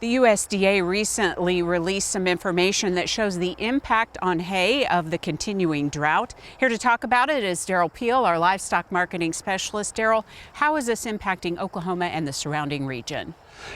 The USDA recently released some information that shows the impact on hay of the continuing drought. Here to talk about it is Derrell Peel, our livestock marketing specialist. Derrell, how is this impacting Oklahoma and the surrounding region?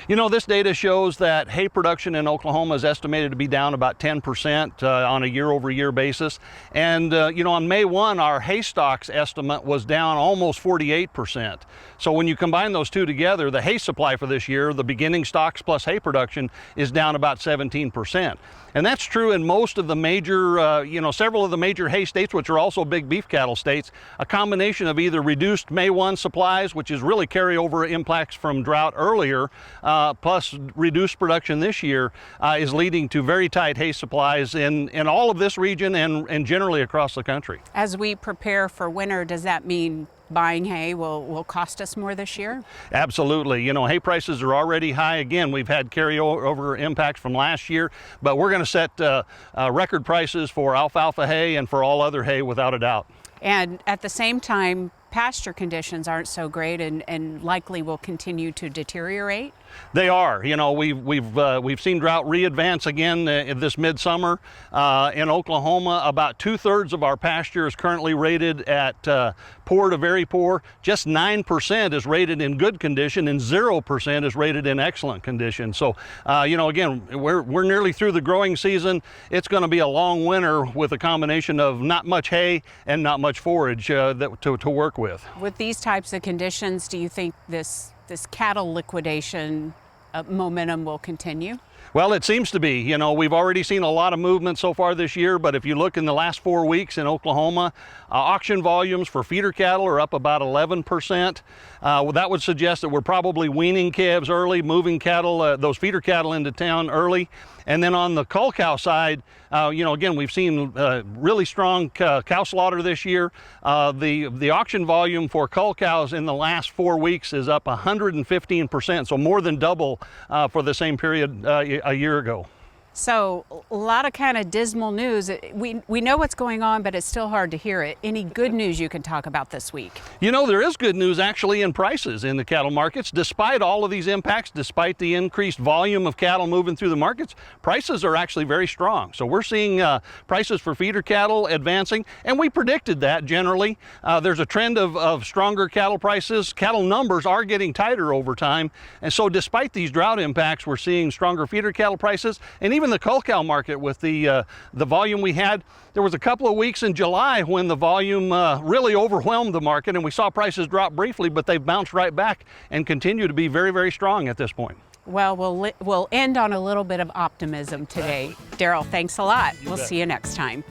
You know, this data shows that hay production in Oklahoma is estimated to be down about 10% on a year-over-year basis. And, on May 1, our hay stocks estimate was down almost 48%. So when you combine those two together, the hay supply for this year, the beginning stocks plus hay production, is down about 17%. And that's true in most of the major, several of the major hay states, which are also big beef cattle states. A combination of either reduced May 1 supplies, which is really carryover impacts from drought earlier, plus reduced production this year, is leading to very tight hay supplies in all of this region and generally across the country. As we prepare for winter, does that mean buying hay will cost us more this year? Absolutely. You know, hay prices are already high. Again, we've had carryover impacts from last year, but we're going to set record prices for alfalfa hay and for all other hay without a doubt. And at the same time, pasture conditions aren't so great and likely will continue to deteriorate. They are. You know, we've seen drought re-advance again this midsummer in Oklahoma. About 2/3 of our pasture is currently rated at poor to very poor. Just 9% is rated in good condition, and 0% is rated in excellent condition. So, again, we're nearly through the growing season. It's going to be a long winter with a combination of not much hay and not much forage to work with. With these types of conditions, do you think this cattle liquidation momentum will continue? Well, it seems to be. You know, we've already seen a lot of movement so far this year, but if you look in the last 4 weeks in Oklahoma, auction volumes for feeder cattle are up about 11%. That would suggest that we're probably weaning calves early, moving cattle, those feeder cattle into town early. And then on the cull cow side, again, we've seen really strong cow slaughter this year. The auction volume for cull cows in the last 4 weeks is up 115%, so more than double for the same period a year ago. So a lot of kind of dismal news. We know what's going on, but it's still hard to hear it. Any good news you can talk about this week? You know, there is good news actually in prices in the cattle markets. Despite all of these impacts, despite the increased volume of cattle moving through the markets, prices are actually very strong. So we're seeing prices for feeder cattle advancing, and we predicted that generally. There's a trend of stronger cattle prices. Cattle numbers are getting tighter over time. And so despite these drought impacts, we're seeing stronger feeder cattle prices, and even the cull cow market with the volume we had. There was a couple of weeks in July when the volume really overwhelmed the market, and we saw prices drop briefly, but they've bounced right back and continue to be very, very strong at this point. Well, we'll end on a little bit of optimism today. Derrell, thanks a lot. We'll see you next time.